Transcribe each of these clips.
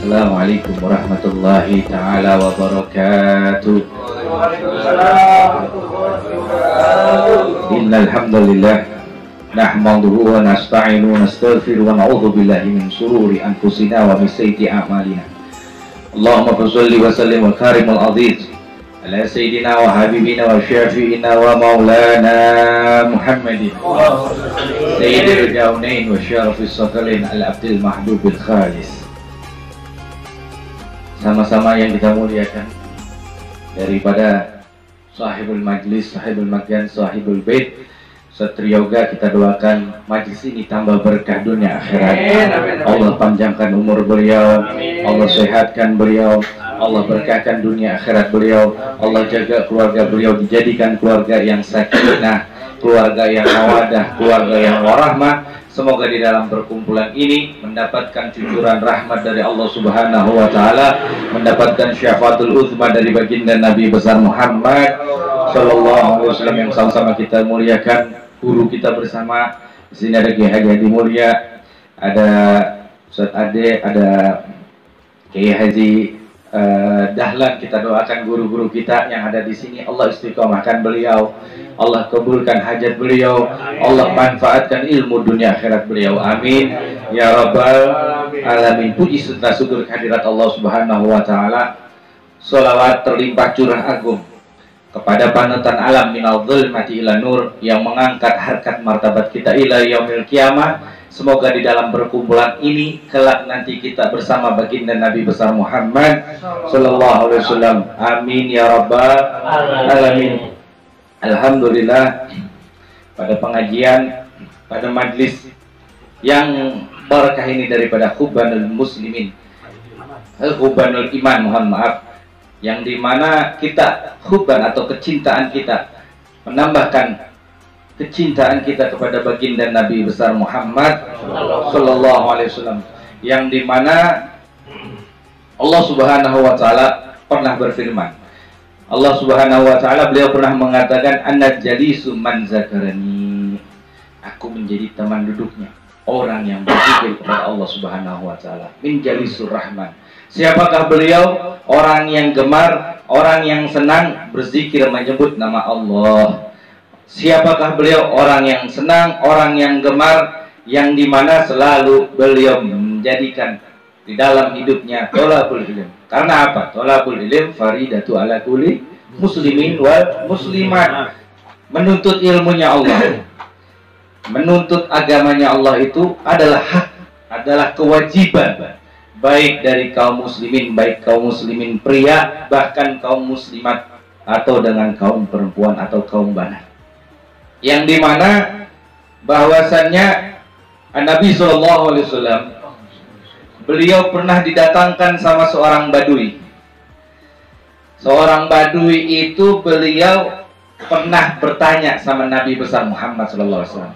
Assalamualaikum warahmatullahi ta'ala wabarakatuh. Innal hamdalillah nahmaduhu wa nasta'inu wa nastaghfiru wa na'udzu billahi min shururi anfusina wa min sayyiati a'malina. Allahumma shalli wa sallim wa karimul aziz ala sayyidina wa habibina wa syafi'ina wa maulana Muhammadin sayyidil kaunain wa syarafis sakalin al-abdil mahdubil khalis. Sama-sama yang kita muliakan, daripada sahibul majlis, sahibul makan, sahibul bait, Satriyoga, kita doakan majlis ini tambah berkah dunia akhirat. Allah panjangkan umur beliau, Allah sehatkan beliau, Allah berkahkan dunia akhirat beliau, Allah jaga keluarga beliau, dijadikan keluarga yang sakinah, keluarga yang mawadah, keluarga yang warahmah. Semoga di dalam perkumpulan ini mendapatkan cucuran rahmat dari Allah Subhanahu wa Ta'ala, mendapatkan syafaatul uzma dari baginda Nabi besar Muhammad Sallallahu Alaihi Wasallam yang sama-sama kita muliakan. Guru kita bersama di sini ada Kiai Haji Hadi Mulya, ada Ustaz Ade, ada Kiai Haji Dahlan. Kita doakan guru-guru kita yang ada di sini, Allah istiqomahkan beliau, Allah kabulkan hajat beliau, Allah manfaatkan ilmu dunia akhirat beliau, amin ya rabbal alamin. Puji serta syukur kehadirat Allah Subhanahu wa Ta'ala, sholawat terlimpah curah agung kepada panutan alam minal zulmati ila nur, yang mengangkat harkat martabat kita ila yaumil qiyamah. Semoga di dalam perkumpulan ini kelak nanti kita bersama baginda Nabi besar Muhammad Sallallahu Alaihi Wasallam, amin ya rabbal alamin. Alhamdulillah, pada pengajian, pada majlis yang barakah ini daripada Hubbanul Muslimin, Hubbanul Iman, mohon maaf, yang dimana kita hubban atau kecintaan kita menambahkan kecintaan kita kepada baginda Nabi besar Muhammad Sallallahu Alaihi Wasallam, yang dimana Allah Subhanahu wa Ta'ala pernah berfirman, Allah Subhanahu wa Ta'ala, beliau pernah mengatakan, Ana jalisu man zakarani, aku menjadi teman duduknya orang yang berzikir kepada Allah Subhanahu wa Ta'ala. Min jalisur rahman, siapakah beliau? Orang yang gemar, orang yang senang berzikir menyebut nama Allah. Siapakah beliau? Orang yang senang, orang yang gemar, yang dimana selalu beliau menjadikan di dalam hidupnya tolabul ilm. Karena apa? Tolabul ilm faridatu ala kulli muslimin wal muslimat. Menuntut ilmunya Allah, menuntut agamanya Allah itu adalah hak, adalah kewajiban, baik dari kaum muslimin, baik kaum muslimin pria, bahkan kaum muslimat, atau dengan kaum perempuan atau kaum banat. Yang dimana bahwasannya Nabi Sallallahu Alaihi Wasallam, beliau pernah didatangkan sama seorang badui. Seorang badui itu beliau pernah bertanya sama Nabi besar Muhammad Sallallahu Alaihi Wasallam.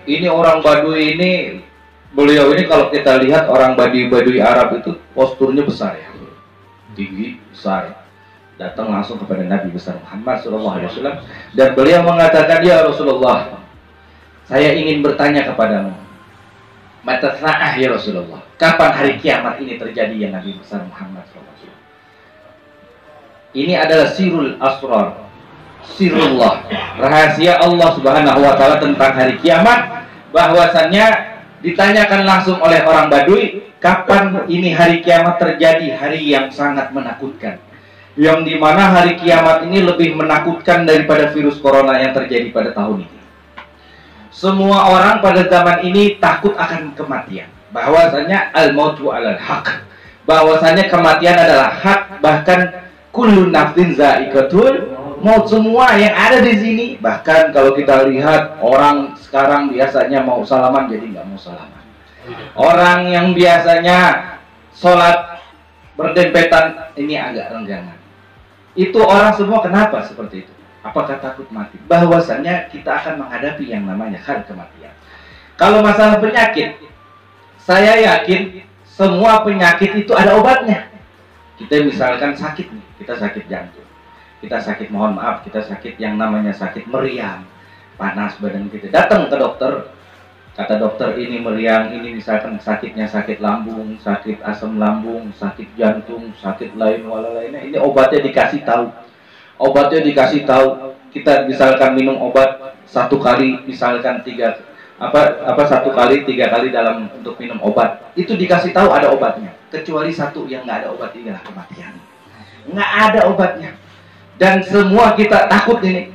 Ini orang badui ini, beliau ini kalau kita lihat orang badui Arab itu posturnya besar ya, tinggi, besar. Datang langsung kepada Nabi besar Muhammad SAW, dan beliau mengatakan, ya Rasulullah, saya ingin bertanya kepadamu, mata sa'ah ya Rasulullah, kapan hari kiamat ini terjadi ya Nabi besar Muhammad SAW? Ini adalah sirul asrar, sirullah, rahasia Allah Subhanahu wa Ta'ala tentang hari kiamat. Bahwasannya ditanyakan langsung oleh orang badui, kapan ini hari kiamat terjadi? Hari yang sangat menakutkan, yang dimana hari kiamat ini lebih menakutkan daripada virus corona yang terjadi pada tahun ini. Semua orang pada zaman ini takut akan kematian, bahwasanya al-mautu alal haq, bahwasanya kematian adalah hak. Bahkan kullu nafsin za'iqatul maut, semua yang ada di sini. Bahkan kalau kita lihat orang sekarang biasanya mau salaman jadi nggak mau salaman. Orang yang biasanya sholat berdempetan ini agak renggangan. Itu orang semua kenapa seperti itu? Apakah takut mati? Bahwasannya kita akan menghadapi yang namanya hari kematian. Kalau masalah penyakit, saya yakin semua penyakit itu ada obatnya. Kita misalkan sakit nih, kita sakit jantung, kita sakit, mohon maaf, kita sakit yang namanya sakit meriang, panas badan kita, datang ke dokter, kata dokter ini meriang, ini misalkan sakitnya sakit lambung, sakit asam lambung, sakit jantung, sakit lain lainnya, ini obatnya dikasih tahu. Obatnya dikasih tahu. Kita misalkan minum obat satu kali, misalkan satu kali 3 kali dalam untuk minum obat, itu dikasih tahu ada obatnya. Kecuali satu yang nggak ada obat, ialah kematian. Nggak ada obatnya. Dan semua kita takut ini.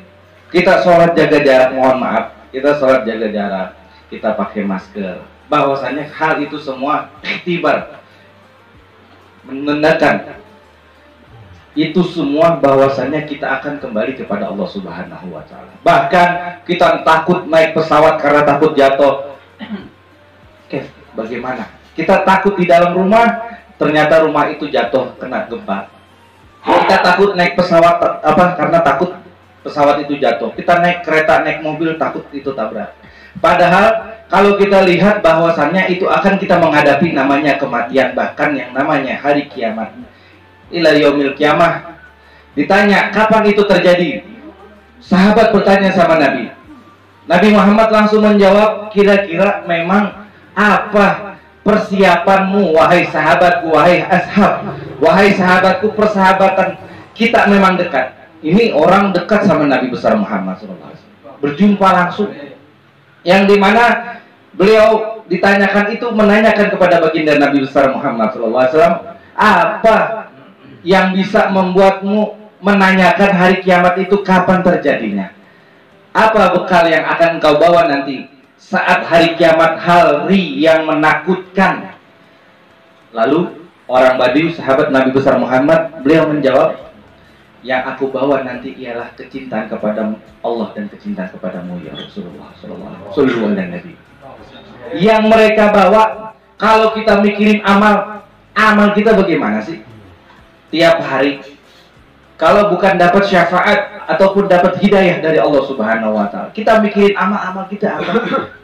Kita sholat jaga jarak, mohon maaf, kita sholat jaga jarak, kita pakai masker. Bahwasanya hal itu semua ikhtibar, menandakan itu semua bahwasanya kita akan kembali kepada Allah Subhanahu wa Ta'ala. Bahkan kita takut naik pesawat karena takut jatuh. Oke, bagaimana? Kita takut di dalam rumah, ternyata rumah itu jatuh kena gempa. Kita takut naik pesawat karena takut pesawat itu jatuh. Kita naik kereta, naik mobil, takut itu tabrak. Padahal kalau kita lihat bahwasannya itu akan kita menghadapi namanya kematian, bahkan yang namanya hari kiamat. Ila yaumil kiamah. Ditanya kapan itu terjadi? Sahabat bertanya sama Nabi. Nabi Muhammad langsung menjawab, kira-kira memang apa persiapanmu wahai sahabatku, wahai ashab, wahai sahabatku, persahabatan kita memang dekat. Ini orang dekat sama Nabi besar Muhammad SAW, berjumpa langsung, yang dimana beliau ditanyakan itu menanyakan kepada baginda Nabi besar Muhammad SAW, apa yang bisa membuatmu menanyakan hari kiamat itu kapan terjadinya? Apa bekal yang akan kau bawa nanti saat hari kiamat, hari yang menakutkan? Lalu orang Badui, sahabat Nabi besar Muhammad, beliau menjawab, yang aku bawa nanti ialah kecintaan kepada Allah dan kecintaan kepadamu ya Rasulullah sallallahu alaihi wasallam. Yang mereka bawa, kalau kita mikirin amal kita bagaimana sih? Tiap hari, kalau bukan dapat syafaat ataupun dapat hidayah dari Allah Subhanahu wa Ta'ala, kita mikirin amal kita apa?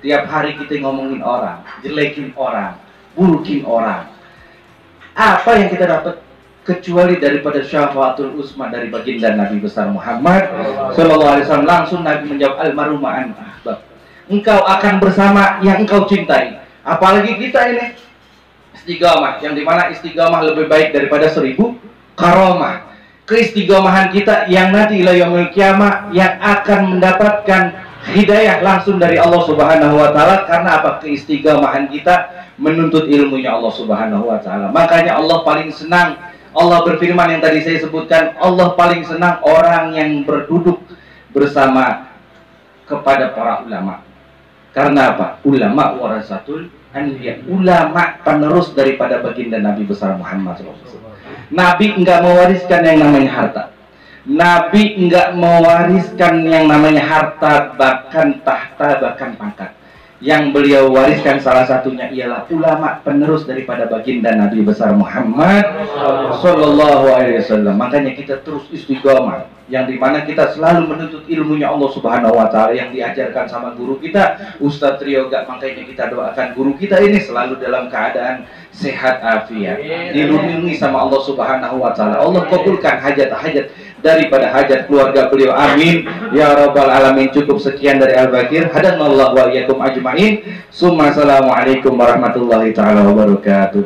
Tiap hari kita ngomongin orang, jelekin orang, burukin orang. Apa yang kita dapat? Kecuali daripada syafaatul usma dari baginda Nabi besar Muhammad sallallahu alaihi wasallam. Langsung Nabi menjawab, almaru ma'an ahbab. Engkau akan bersama yang engkau cintai. Apalagi kita ini istiqamah, yang dimana istiqamah lebih baik daripada 1000 karamah. Keistiqomahan kita yang nanti ila yaumil kiamah, yang akan mendapatkan hidayah langsung dari Allah Subhanahu wa Ta'ala. Karena apa? Keistiqomahan kita menuntut ilmunya Allah Subhanahu wa Ta'ala. Makanya Allah paling senang, Allah berfirman yang tadi saya sebutkan, Allah paling senang orang yang berduduk bersama kepada para ulama. Karena apa? Ulama warasatul anbiya, ulama penerus daripada baginda Nabi besar Muhammad SAW. Nabi enggak mewariskan yang namanya harta. Nabi enggak mewariskan yang namanya harta, bahkan tahta, bahkan pangkat. Yang beliau wariskan salah satunya ialah ulama penerus daripada baginda Nabi besar Muhammad sallallahu alaihi wasallam. Makanya kita terus istiqomah, yang dimana kita selalu menuntut ilmunya Allah Subhanahu wa Ta'ala yang diajarkan sama guru kita Ustadz Trioga. Makanya kita doakan guru kita ini selalu dalam keadaan sehat afiat, dilindungi sama Allah Subhanahu wa Ta'ala. Allah kabulkan hajat-hajat daripada hajat keluarga beliau, amin ya rabbal alamin. Cukup sekian dari Al-Bakir. Hadanallahu wa iyyakum ajmain. Assalamualaikum warahmatullahi taala wabarakatuh.